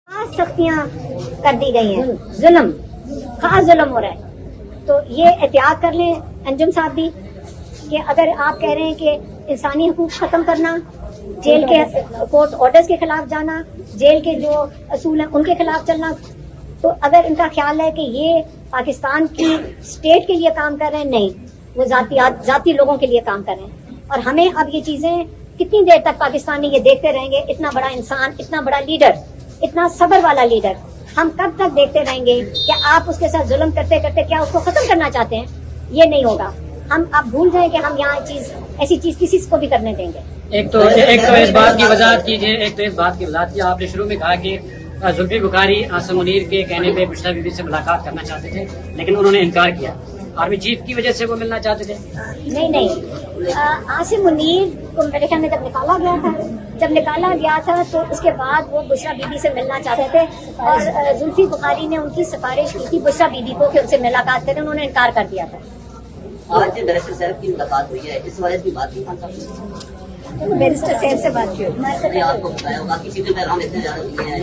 खास सख्तियां कर दी गई हैं, जुल्म, खास जुल्म हो रहा है। तो ये एहतियात कर लें अंजुम साहब भी कि अगर आप कह रहे हैं कि इंसानी हकूक खत्म करना, जेल के कोर्ट ऑर्डर्स के खिलाफ जाना, जेल के जो असूल हैं उनके खिलाफ चलना, तो अगर इनका ख्याल है कि ये पाकिस्तान की स्टेट के लिए काम कर रहे हैं, नहीं, वो जाती लोगों के लिए काम कर रहे हैं। और हमें अब ये चीजें कितनी देर तक पाकिस्तानी ये देखते रहेंगे? इतना बड़ा इंसान, इतना बड़ा लीडर, इतना सब्र वाला लीडर, हम कब तक देखते रहेंगे कि आप उसके साथ जुल्म करते करते क्या उसको खत्म करना चाहते हैं? ये नहीं होगा। हम आप भूल जाएं कि हम यहाँ ऐसी चीज किसी को भी करने देंगे। एक तो इस बात की वजाहत कीजिए, आपने शुरू में कहा कि जुल्फी बुखारी आसिम मुनीर के कहने पे बुशरा बीबी से मुलाकात करना चाहते थे, लेकिन उन्होंने इनकार किया। आर्मी चीफ की वजह से वो मिलना चाहते थे? नहीं, आसिम मुनीर को मेरे ख्याल में जब निकाला गया था तो उसके बाद वो बुशरा बीबी से मिलना चाहते थे और जुल्फी बुखारी ने उनकी सिफारिश की थी बुशरा बीबी को कि उनसे मुलाकात करें, उन्होंने इनकार कर दिया था। आज बैरिस्टर साहब की मुलाकात हुई है, इस वजह की बात नहीं करता। बैरिस्टर साहब से बात की, मैंने आपको बताया होगा कि किसी पैगाम इतने ज्यादा दिए हैं।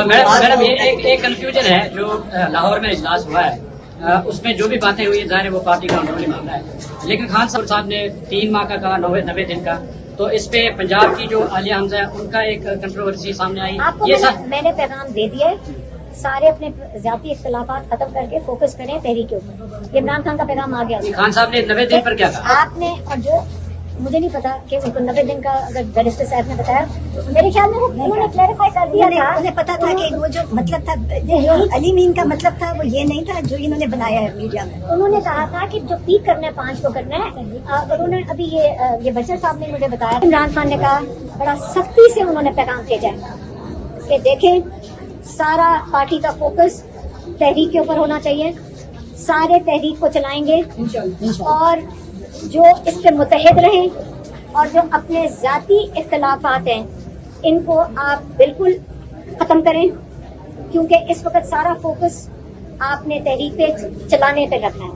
मैडम एक कंफ्यूजन है जो लाहौर में इजलास हुआ है, उसमें जो भी बातें हुई ज़ाहिर है वो पार्टी का अंदरूनी मामला है, लेकिन खान साहब ने 3 माह का कहा, 90 दिन का, तो इस पे पंजाब की जो आलिया हमजा है उनका एक कंट्रोवर्सी सामने आई। आपको मैंने पैगाम दे दिया, सारे अपने ज्यादा इख्तिलाफात खत्म करके फोकस करें तहरीक के ऊपर। इमरान खान का पैगाम आ गया। खान साहब ने 90 दिन पर क्या कहा? आपने, और जो मुझे नहीं पता कि उनको 90 दिन का अगर बैरिस्टर साहब ने बताया, मेरे ख्याल में उन्होंने क्लैरिफाई कर दिया था। उन्हें पता था कि वो जो मतलब था, जो अली मीन का मतलब था वो ये नहीं था जो इन्होंने बनाया है मीडिया में। उन्होंने कहा था कि जो पीक करना है 5 को करना है। उन्होंने अभी ये बचर साहब ने मुझे बताया, इमरान खान ने कहा बड़ा सख्ती से उन्होंने पैगाम भेजा है कि देखें सारा पार्टी का फोकस तहरीक के ऊपर होना चाहिए, सारे तहरीक को चलाएंगे और जो इस पे मुतहद रहें और जो अपने जाती इख्तिलाफात हैं इनको आप बिल्कुल खत्म करें, क्योंकि इस वक्त सारा फोकस आपने तहरीक पे चलाने पे रखना है।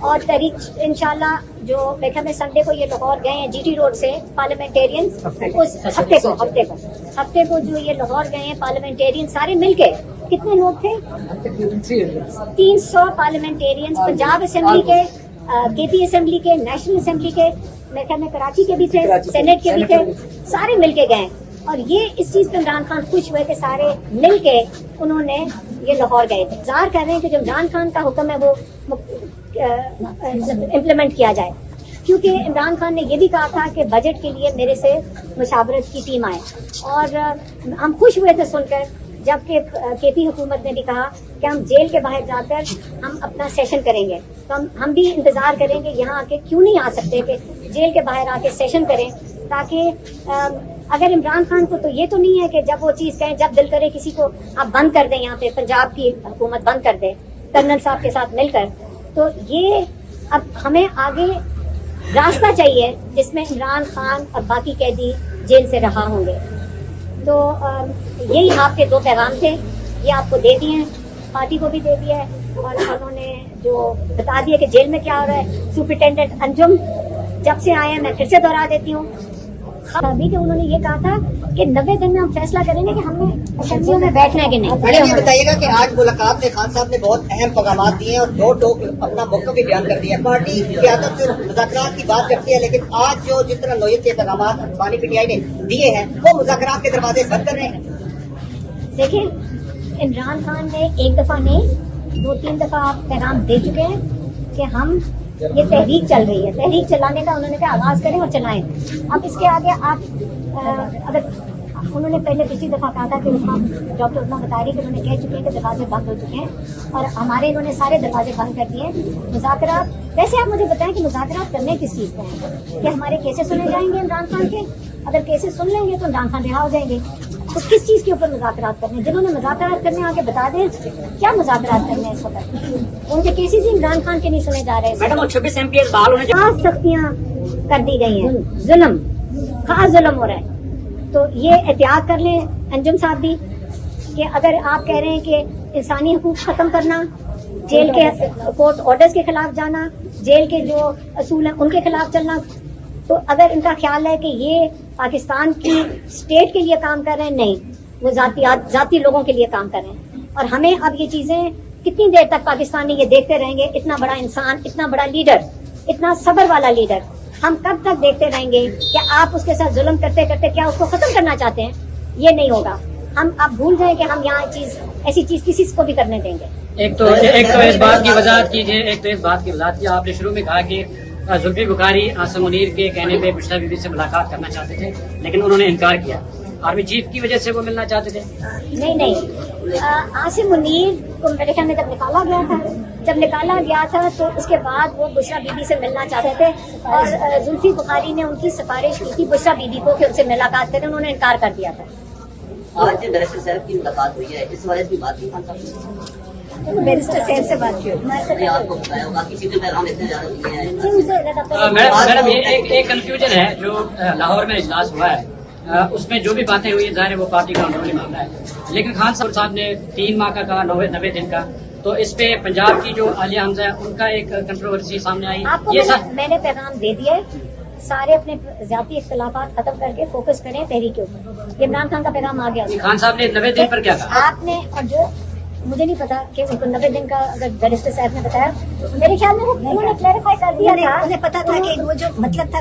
और तहरीक इंशाल्लाह जो देखा मैं संडे को ये लाहौर गए हैं GT रोड से पार्लियामेंटेरियन, उस हफ्ते को जो ये लाहौर गए हैं पार्लियामेंटेरियन सारे मिलके, कितने लोग थे? 300 पार्लियामेंटेरियन, पंजाब असेंबली के, KP असेंबली के, नेशनल असेंबली के, मेरे ख्याल में कराची के भी थे, सेनेट के भी थे, सारे मिलके गए। और ये इस चीज पे इमरान खान खुश हुए कि सारे मिलके उन्होंने ये लाहौर गए थे। इंतजार कर रहे हैं कि जो इमरान खान का हुक्म है वो इम्प्लीमेंट किया जाए, क्योंकि इमरान खान ने ये भी कहा था कि बजट के लिए मेरे से मुशावरत की टीम आए। और हम खुश हुए थे सुनकर जबकि KP हुकूमत ने भी कहा कि हम जेल के बाहर जाकर हम अपना सेशन करेंगे। तो हम भी इंतजार करेंगे यहाँ आके, क्यों नहीं आ सकते कि जेल के बाहर आके सेशन करें, ताकि अगर इमरान खान को तो ये तो नहीं है कि जब वो चीज़ कहें, जब दिल करे किसी को आप बंद कर दें, यहाँ पे पंजाब की हुकूमत बंद कर दे कर्नल साहब के साथ मिलकर। तो ये अब हमें आगे रास्ता चाहिए जिसमें इमरान खान और बाकी कैदी जेल से रहा होंगे। तो यही आपके 2 पैगाम थे, ये आपको दे दिए हैं, पार्टी को भी दे दिया है और उन्होंने जो बता दिया कि जेल में क्या हो रहा है। सुपरिटेंडेंट अंजुम जब से आए हैं, मैं फिर से दोहरा देती हूँ, अभी कि उन्होंने ये कहा था कि 90 दिन में हम फैसला करेंगे कि हमने असेंबलियों में बैठना है कि नहीं। मैडम ये बताइएगा कि आज मुलाकात में खान साहब ने बहुत अहम पैगाम दिए हैं और 2 टोक अपना मौका भी बयान कर दिया। पार्टी की आदत से मुज़ाकरात की बात करती है, लेकिन आज जो जिस तरह नोयत के पैगाम पानी PTI ने दिए हैं वो मुज़ाकरात के दरवाजे बंद कर रहे हैं। देखिए, इमरान खान ने एक दफा नहीं 2-3 दफा पैगाम दे चुके हैं कि हम ये तहरीक चल रही है, तहरीक चलाने का उन्होंने कहा आगाज करें और चलाएं। अब इसके आगे आप अगर उन्होंने पहले पिछली दफा कहा था कि डॉक्टर उस्मा बतारी कि उन्होंने कह चुके हैं कि दरवाजे बंद हो चुके हैं और हमारे इन्होंने सारे दरवाजे बंद कर दिए। मुज़ाकरात, वैसे आप मुझे बताएं कि मुज़ाकरात करने किस चीज़ पे हैं? कि हमारे केसेस सुने जाएंगे इमरान खान के? अगर केसेस सुन लेंगे तो इमरान खान रिहा हो जाएंगे। तो किस चीज़ के ऊपर मुज़ाकरात करने? जिन्होंने मुज़ाकरात करने आके बता दें क्या मुज़ाकरात करने हैं इस वक्त। उनके केसेस ही इमरान खान के नहीं सुने जा रहे। मैडम 26 MPs बहाल होने खास सख्तियां कर दी गई हैं, जुल्म, खास जुल्म हो रहा है। तो ये एहतियात कर लें अंजुम साहब भी कि अगर आप कह रहे हैं कि इंसानी हकूक खत्म करना, जेल के कोर्ट ऑर्डर्स के खिलाफ जाना, जेल के जो असूल हैं उनके खिलाफ चलना, तो अगर इनका ख्याल है कि ये पाकिस्तान की स्टेट के लिए काम कर रहे हैं, नहीं, وہ ذاتی لوگوں کے لیے کام کر رہے ہیں. اور ہمیں اب یہ چیزیں کتنی دیر تک پاکستانی یہ دیکھتے رہیں گے؟ اتنا بڑا انسان، اتنا بڑا لیڈر، اتنا صبر والا لیڈر ہم کب تک دیکھتے رہیں گے کہ آپ اس کے ساتھ ظلم کرتے کرتے کیا اس کو ختم کرنا چاہتے ہیں؟ یہ نہیں ہوگا. ہم آپ بھول جائیں کہ ہم یہاں ایسی چیز کسی کو بھی کرنے دیں گے. ایک تو اس بات کی وضاحت کیجیے. آپ نے شروع میں کہا کہ زلفی بخاری عاصم منیر کے کہنے پہ بشرا بی بی سے ملاقات کرنا چاہتے تھے، لیکن انہوں نے انکار کیا. آرمی چیف کی وجہ سے وہ ملنا چاہتے تھے؟ نہیں. عاصم منیر کو میرے خیال میں جب نکالا گیا تھا تو اس کے بعد وہ بشرا بی بی سے ملنا چاہتے تھے، اور زلفی بخاری نے ان کی سفارش کی تھی بشرا بی بی کو کہ ان سے ملاقات کریں. انہوں نے انکار کر دیا تھا. آج بیرسٹر صاحب کی ملاقات ہوئی ہے، اس وجہ سے بات نہیں کرتا. بیرسٹر صاحب سے بات کی. آپ کو بتایا ہوگا کسی کے پیغام اتنے زیادہ دیے ہیں. میڈم ایک کنفیوژن ہے جو لاہور میں اجلاس ہوا ہے، اس میں جو بھی باتیں ہوئی ظاہر ہے وہ پارٹی کا اندرونی معاملہ ہے. لیکن خان صاحب نے 3 ماہ کا کہا، 90 دن کا. تو اس پہ پنجاب کی جو عالیہ حمزہ ہے ان کا ایک کنٹروورسی سامنے آئی. آپ کو میں نے پیغام دے دیا ہے، سارے اپنے ذاتی اختلافات ختم کر کے فوکس کریں تحریک کے اوپر. عمران خان کا پیغام آ گیا. خان صاحب نے 90 دن پر کیا کہا؟ آپ نے، اور جو مجھے نہیں پتا کہ ان کو 90 دن کا اگر بیرسٹر صاحب نے بتایا، میرے خیال میں انہوں نے کلیریفائی کر دیا تھا. انہیں پتا تھا کہ وہ جو مطلب تھا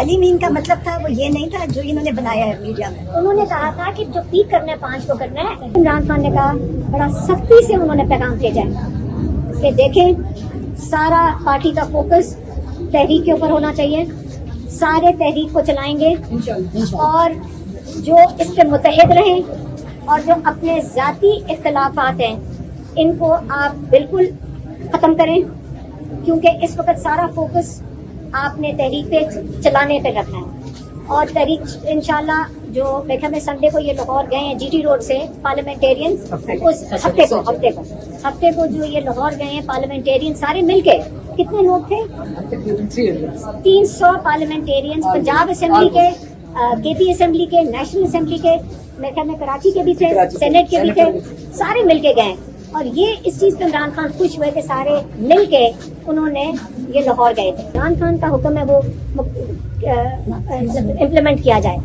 علی مین کا مطلب تھا وہ یہ نہیں تھا جو انہوں نے بنایا ہے میڈیا میں. انہوں نے کہا تھا کہ جو پیک کرنا ہے 5 کو کرنا ہے. عمران خان نے کہا بڑا سختی سے انہوں نے پیغام بھیجا ہے کہ دیکھیں سارا پارٹی کا فوکس تحریک کے اوپر ہونا چاہیے، سارے تحریک کو چلائیں گے، اور جو اس پہ متحد رہیں، اور جو اپنے ذاتی اختلافات ہیں ان کو آپ بالکل ختم کریں، کیونکہ اس وقت سارا فوکس آپ نے تحریک پہ چلانے پہ رکھنا ہے. اور تحریک انشاءاللہ جو میرے خیال میں سنڈے کو یہ لاہور گئے ہیں جی ٹی روڈ سے پارلیمنٹیرین، اس ہفتے کو جو یہ لاہور گئے ہیں پارلیمنٹیرین سارے مل کے، کتنے لوگ تھے؟ 300 پارلیمنٹیرین، پنجاب اسمبلی کے، کے پی اسمبلی کے، نیشنل اسمبلی کے، میرے خیال میں کراچی کے بھی تھے، سینٹ کے بھی تھے، سارے مل کے گئے. اور یہ اس چیز پہ عمران خان خوش ہوئے کہ سارے مل کے انہوں نے یہ لاہور گئے تھے. عمران خان کا حکم ہے وہ امپلیمنٹ کیا جائے،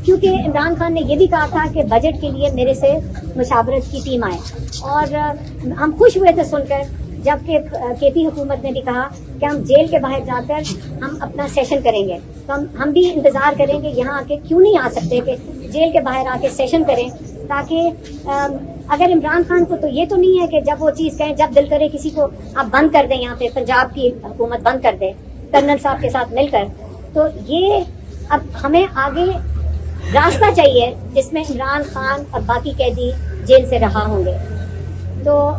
کیونکہ عمران خان نے یہ بھی کہا تھا کہ بجٹ کے لیے میرے سے مشاورت کی ٹیم آئے. اور ہم خوش ہوئے تھے سن کر جبکہ کے پی حکومت نے بھی کہا کہ ہم جیل کے باہر جا کر ہم اپنا سیشن کریں گے. تو ہم بھی انتظار کریں گے یہاں آ کے، کیوں نہیں آ سکتے کہ جیل کے باہر آ کے سیشن کریں، تاکہ اگر عمران خان کو تو یہ تو نہیں ہے کہ جب وہ چیز کہیں جب دل کرے کسی کو آپ بند کر دیں، یہاں پہ پنجاب کی حکومت بند کر دے کرنل صاحب کے ساتھ مل کر. تو یہ اب ہمیں آگے راستہ چاہیے جس میں عمران خان اور باقی قیدی جیل سے رہا ہوں گے. تو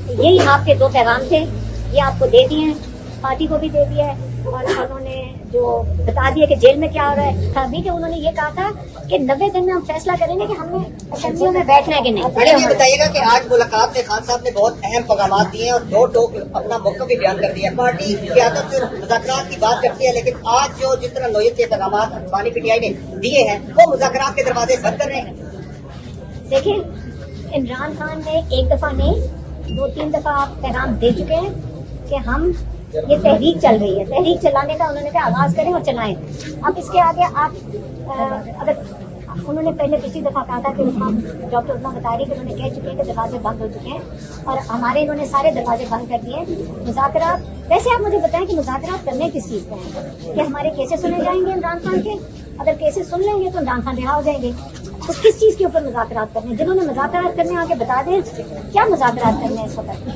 یہی آپ کے 2 پیغام تھے، یہ آپ کو دے دیے ہیں، پارٹی کو بھی دے دیا ہے، اور انہوں نے جو بتا دیا کہ جیل میں کیا ہو رہا ہے. ابھی کہ انہوں نے یہ کہا تھا کہ 90 دن میں ہم فیصلہ کریں گے کہ ہم نے اسمبلیوں میں بیٹھنا ہے کہ نہیں. میڈم یہ بتائیے گا کہ آج ملاقات میں خان صاحب نے بہت اہم پیغامات دیے ہیں اور 2 ٹوک اپنا موقف بھی بیان کر دیا ہے. پارٹی قیادت جو مذاکرات کی بات کرتی ہے، لیکن آج جو جس طرح نوعیت کے پیغامات بانی پی ٹی آئی نے دیے ہیں وہ مذاکرات کے دروازے بند کر رہے ہیں. دیکھیں عمران خان نے ایک دفعہ نہیں 2-3 دفعہ پیغام دے چکے ہیں کہ ہم یہ تحریک چل رہی ہے، تحریک چلانے کا انہوں نے کہا آغاز کریں اور چلائیں. اب اس کے آگے آپ اگر انہوں نے پہلے پچھلی دفعہ کہا تھا کہ ڈاکٹر عثمان بتا رہی کہ انہوں نے کہہ چکے ہیں کہ دروازے بند ہو چکے ہیں، اور ہمارے انہوں نے سارے دروازے بند کر دیے. مذاکرات، ویسے آپ مجھے بتائیں کہ مذاکرات کرنے کس چیز کو ہیں؟ کہ ہمارے کیسز سنے جائیں گے عمران خان کے؟ اگر کیسز سن لیں گے تو عمران خان رہا ہو جائیں گے. تو کس چیز کے اوپر مذاکرات کرنے؟ جنہوں نے مذاکرات کرنے آگے بتا دیں کیا مذاکرات کرنے ہیں اس وقت.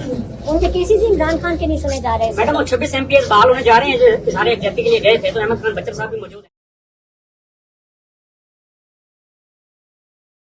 ان کے کیسز ہی عمران خان کے نہیں سنے جا رہے. میڈم 26 MP بحال ہونے جا رہے ہیں جو سارے کے لیے گئے تھے، تو احمد خان بچر صاحب بھی موجود ہیں.